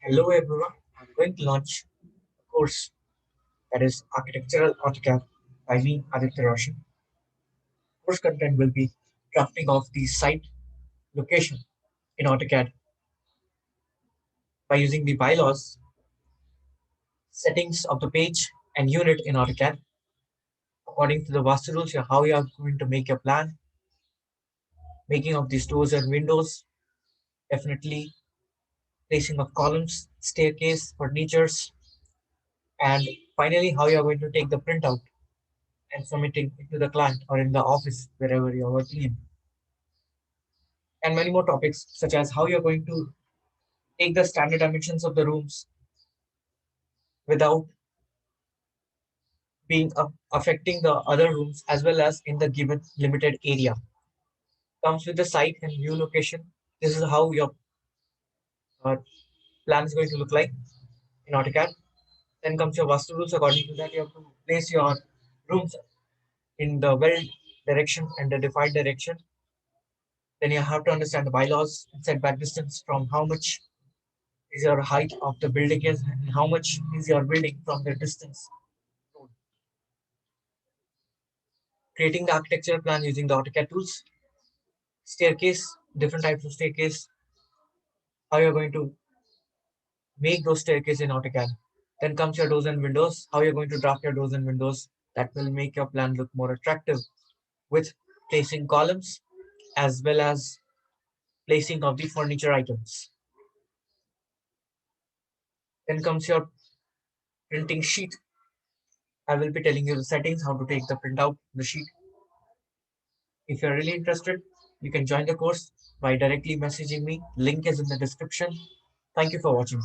Hello everyone, I'm going to launch a course that is Architectural Autocad by me, Aditya Roshan. Course content will be drafting of the site location in AutoCAD by using the bylaws, settings of the page and unit in AutoCAD according to the Vastu rules, how you are going to make your plan, making of these doors and windows, definitely placing of columns, staircase, furnitures, and finally how you are going to take the printout and submitting it to the client or in the office wherever you are working in. And many more topics such as how you're going to take the standard dimensions of the rooms without being affecting the other rooms as well as in the given limited area. Comes with the site and view location. This is how your uh, plan is going to look like in AutoCAD. Then comes your Vastu rules. According to that, you have to place your rooms in the well direction and the defined direction. Then you have to understand the bylaws and setback distance from how much is your height of the building is and how much is your building from the distance. Creating the architectural plan using the AutoCAD tools, staircase, different types of staircase, how you're going to make those staircase in AutoCAD. Then comes your doors and windows, how you're going to draft your doors and windows that will make your plan look more attractive with placing columns as well as placing of the furniture items. Then comes your printing sheet. I will be telling you the settings, how to take the printout, the sheet. If you're really interested, you can join the course by directly messaging me. Link is in the description. Thank you for watching.